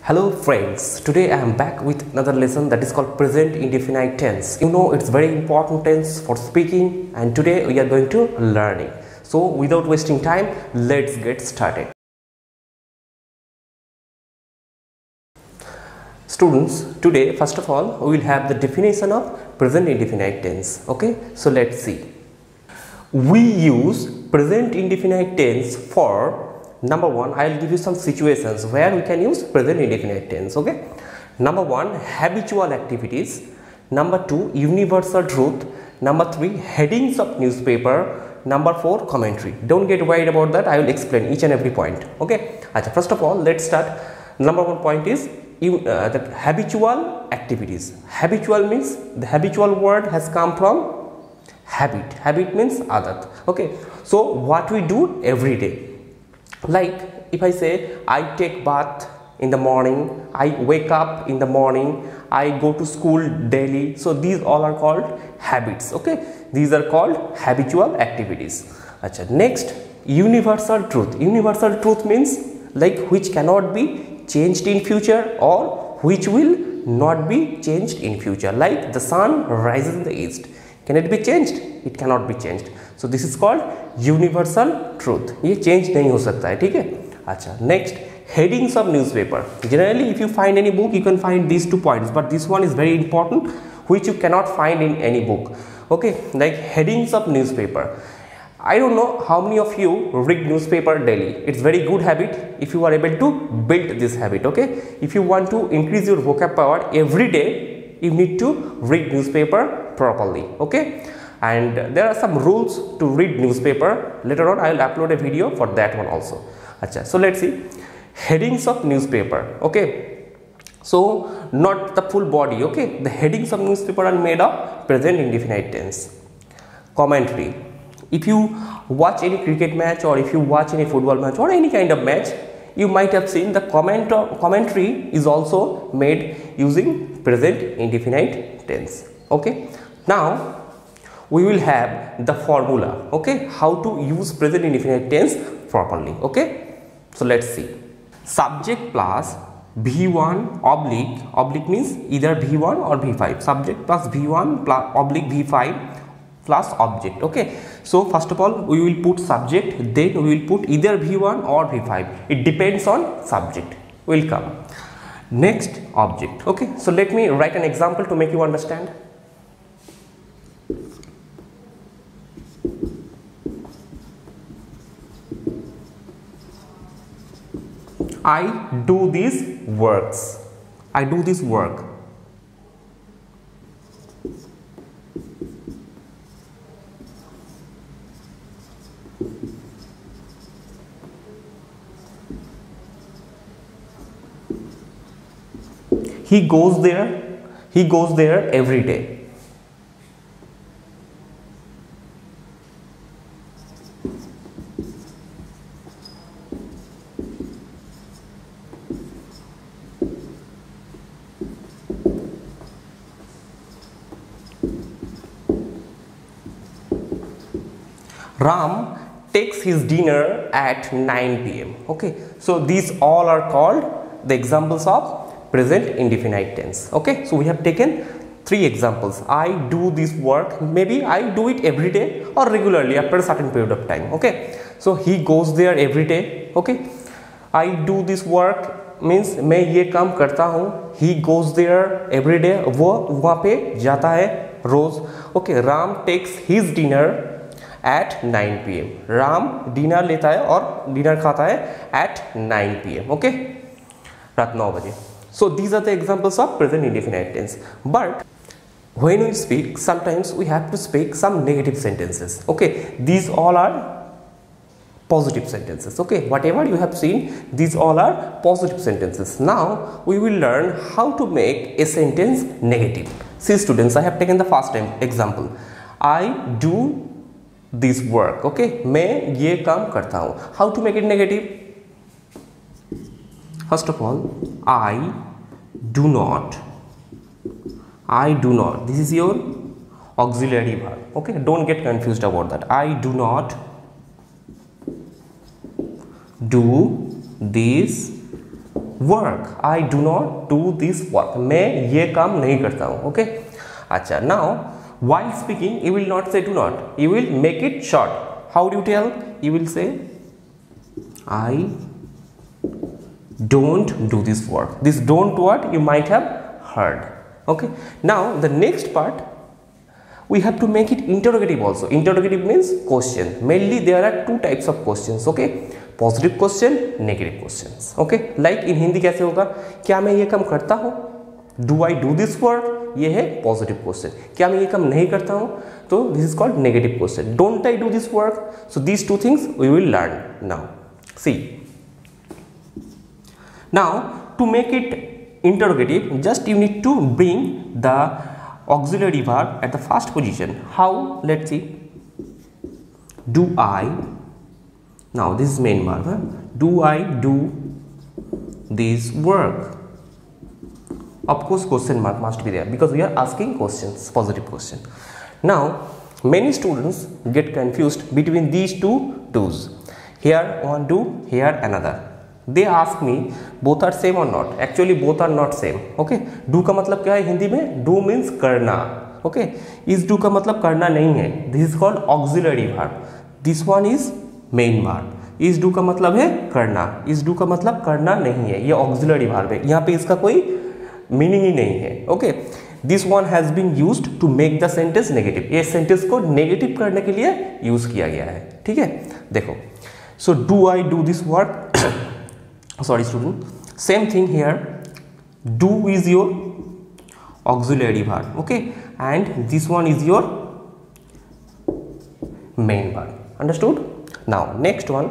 Hello friends, today I am back with another lesson that is called present indefinite tense. You know it's very important tense for speaking and today we are going to learn it. So without wasting time, let's get started. Students, today first of all we will have the definition of present indefinite tense. Okay, so let's see. We use present indefinite tense for number one, I will give you some situations where we can use present indefinite tense. Okay, number one, habitual activities. Number two, universal truth. Number three, headings of newspaper. Number four, commentary. Don't get worried about that. I will explain each and every point. Okay. First of all, let's start. Number one point is the habitual activities. Habitual means the habitual word has come from habit. Habit means adat. Okay. So what we do every day. Like if I say I take bath in the morning, I wake up in the morning, I go to school daily. So these all are called habits. Okay, these are called habitual activities. Achha, next, universal truth. Universal truth means like which cannot be changed in future or which will not be changed in future. Like the sun rises in the east. Can it be changed? It cannot be changed. So this is called universal truth. ये change नहीं हो सकता है, ठीक है? अच्छा, next, headings of newspaper. Generally, if you find any book, you can find these 2 points, but this one is very important, which you cannot find in any book. Okay, like headings of newspaper. I don't know how many of you read newspaper daily. It's very good habit if you are able to build this habit. Okay, if you want to increase your vocab power every day, you need to read newspaper properly. Okay, and there are some rules to read newspaper. Later on I will upload a video for that one also. Achha, so let's see headings of newspaper. Okay, so not the full body. Okay, the headings of newspaper are made of present indefinite tense. Commentary. If you watch any cricket match or if you watch any football match or any kind of match, you might have seen the commentary is also made using present indefinite tense. Okay, now we will have the formula. Okay, how to use present indefinite tense properly. Okay, so let's see. Subject plus V1 oblique means either V1 or V5. Subject plus V1 plus oblique V5 plus object. Okay, so first of all we will put subject, then we will put either V1 or V5. It depends on subject will come. Next, object. Okay, so let me write an example to make you understand. I do these works. I do this work. He goes there every day. Ram takes his dinner at 9 p.m. Okay, so these all are called the examples of present indefinite tense. Okay, so we have taken 3 examples. I do this work, maybe I do it every day or regularly after a certain period of time. Okay, so he goes there every day. Okay, I do this work means मैं ये काम करता हूँ. He goes there every day. वो वहाँ पे जाता है रोज. Okay, Ram takes his dinner at 9 p.m. Ram dinner लेता है और डिनर खाता है at 9 p.m. ओके, रात 9 बजे. So these are the examples of present indefinite tense. But when we speak, sometimes we have to speak some negative sentences. Okay, these all are positive sentences. Okay, whatever you have seen, these all are positive sentences. Now we will learn how to make a sentence negative. See students, I have taken the first example. I do this work. Okay, मैं ये काम करता हूँ. How to make it negative? First of all, I do not. This is your auxiliary verb. Okay, don't get confused about that. I do not do this work, I do not do this work, मैं ये काम नहीं करता हूँ। Okay अच्छा, now while speaking you will not say do not, you will make it short. How do you tell? You will say I don't do this work. This don't word you might have heard. Okay, now the next part we have to make it interrogative also. Interrogative means question. Mainly there are two types of questions. Okay, positive question, negative questions. Okay, like in Hindi कैसे होगा, क्या मैं ये काम करता हूँ, do I do this work, ये है पॉजिटिव क्वेश्चन। क्या मैं ये काम नहीं करता हूँ, तो this is called negative question. Don't I do this work, so these two things we will learn now. See now to make it interrogative, just you need to bring the auxiliary verb at the first position. How, let's see, do I, now this is main verb, do I do this work. Of course question mark must be there because we are asking questions, positive question. Now many students get confused between these two do's. Here one do, here another. They ask me both are same or not. Actually both are not same. Okay, do का मतलब क्या है हिंदी में? Do means करना. Okay, इस do का मतलब करना नहीं है. This is called auxiliary verb. This one is main verb. इस do का मतलब है करना, इस do का मतलब करना नहीं है, ये auxiliary verb है। यहाँ पे इसका कोई मीनिंग ही नहीं है। Okay, this one has been used to make the sentence negative, ये सेंटेंस को नेगेटिव करने के लिए यूज किया गया है। ठीक है, देखो, so do I do this work, sorry student, same thing here, do is your auxiliary verb, okay, and this one is your main verb, understood. Now next one,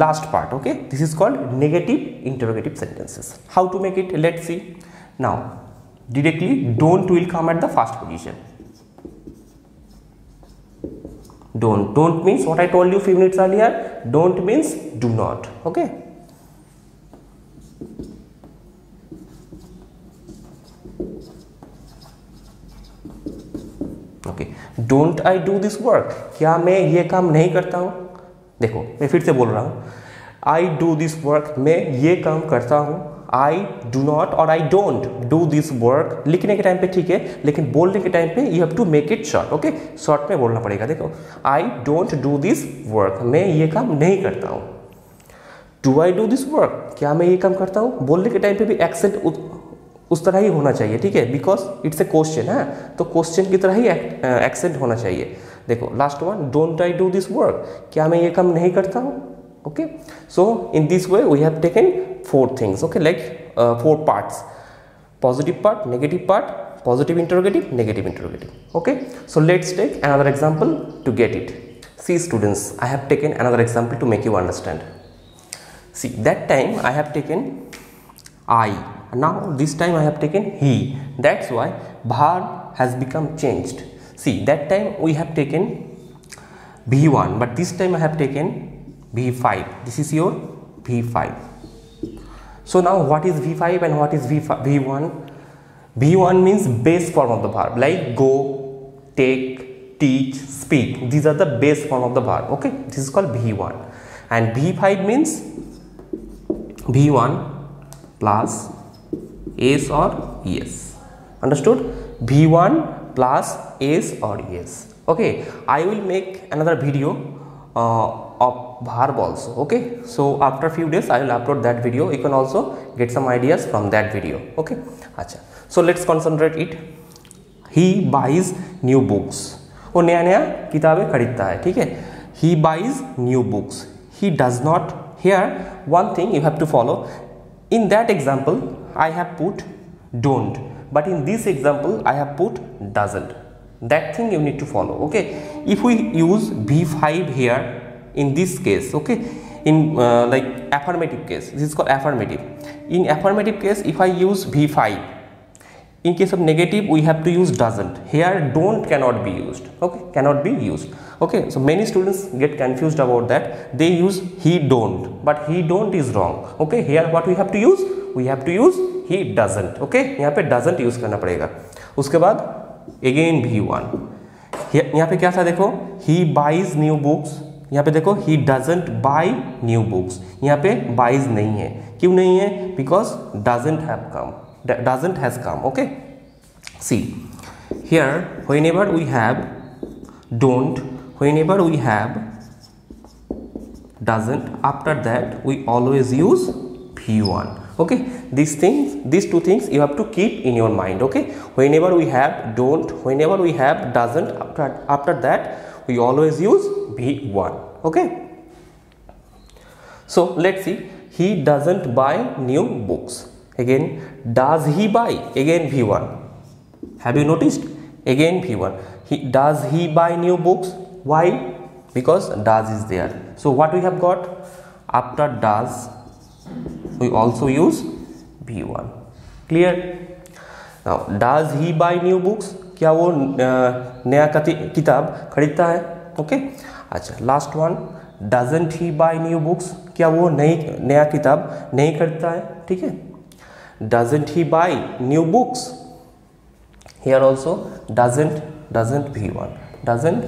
last part. Okay, this is called negative interrogative sentences. How to make it? Let's see. Now directly don't will come at the first position. Don't means what I told you few minutes earlier. Don't means do not. Okay, okay, don't I do this work, क्या मैं ये काम नहीं करता हूँ। देखो मैं फिर से बोल रहा हूँ, आई डू दिस वर्क, मैं ये काम करता हूँ। आई डू नॉट और आई डोंट डू दिस वर्क लिखने के टाइम पे ठीक है, लेकिन बोलने के टाइम पे you have to make it short. Okay, short में बोलना पड़ेगा। देखो, I don't do this work, मैं ये काम नहीं करता हूँ। Do I do this work, क्या मैं ये काम करता हूँ, बोलने के टाइम पे भी एक्सेंट उस तरह ही होना चाहिए। ठीक है, बिकॉज इट्स ए क्वेश्चन है, तो क्वेश्चन की तरह ही एक्सेंट होना चाहिए। देखो last one, don't I do this work, क्या मैं ये काम नहीं करता हूँ। Okay, so in this way we have taken four things. Okay, like four parts, positive part, negative part, positive interrogative, negative interrogative. Okay, so let's take another example to get it. See students, I have taken another example to make you understand. See that time I have taken I, now this time I have taken he, that's why verb has become changed. See, that time we have taken V1, but this time I have taken V5. This is your V5. So now what is V5 and what is V1? V1 means base form of the verb, like go, take, teach, speak. These are the base form of the verb. Okay, this is called V1. And V5 means V1 plus S or yes. Understood? V1 plus S or yes. Okay, I will make another video of verb also. Okay, so after few days I will upload that video. You can also get some ideas from that video. Okay, अच्छा, so let's concentrate it. He buys new books. वो नया नया किताबें खरीदता है। ठीक है, he buys new books. He does not. Here one thing you have to follow. In that example I have put don't, but in this example I have put doesn't. That thing you need to follow. Okay, if we use V5 here in this case, okay, in like affirmative case, this is called affirmative. In affirmative case, if I use V5, in case of negative we have to use doesn't. Here don't cannot be used. Okay, cannot be used. Okay, so many students get confused about that. They use he don't, but he don't is wrong. Okay, here what we have to use? We have to use he doesn't. Okay, यहाँ पे doesn't use करना पड़ेगा। उसके बाद again V1, यहाँ पे क्या था देखो, he buys new books, यहाँ पे देखो he doesn't buy new books, यहाँ पे बाइज नहीं है, क्यों नहीं है? Because doesn't have come, doesn't has come. Okay, see here whenever we have don't, whenever we have doesn't, after that we always use V1. Okay, these two things you have to keep in your mind. Okay, whenever we have don't, whenever we have doesn't, after that we always use V1. Okay, so let's see. He doesn't buy new books. Again, does he buy? Again V1. Have you noticed? Again V1. Does he buy new books? Why? Because does is there. So what we have got? After does we also use V1. Clear? Now does he buy new books? क्या वो नया किताब खरीदता है? Okay, अच्छा, last one, doesn't he buy new books? क्या वो नया किताब नहीं खरीदता है? ठीक है, doesn't he buy new books? Here also doesn't V1, doesn't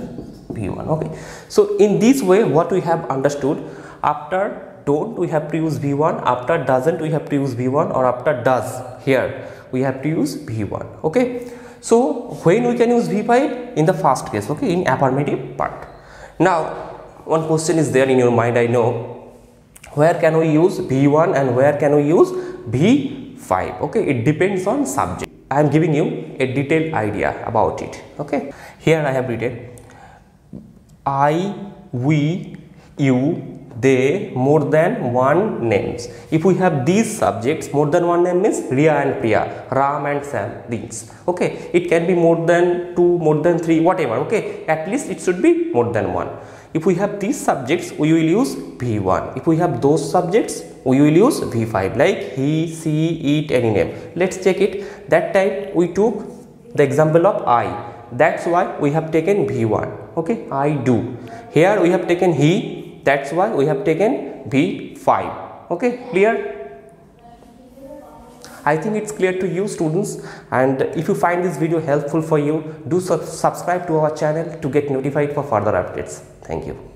V1. Okay, so in this way what we have understood, after don't we have to use V1, after doesn't we have to use V1, or after does here we have to use V1. Okay, so when we can use V5? In the first case. Okay, in affirmative part. Now one question is there in your mind, I know, where can we use V1 and where can we use V5? Okay, it depends on subject. I am giving you a detailed idea about it. Okay, here I have written I, we, you, they, more than one names. If we have these subjects, more than one name means Riya and Priya, Ram and Sam, things. Okay, it can be more than 2, more than 3, whatever. Okay, at least it should be more than 1. If we have these subjects, we will use V1. If we have those subjects, we will use V5, like he, she, it, any name. Let's check it. That time we took the example of I. That's why we have taken V1. Okay, I do. Here we have taken he. That's why we have taken V5. Okay, clear? I think it's clear to you, students. And if you find this video helpful for you, do subscribe to our channel to get notified for further updates. Thank you.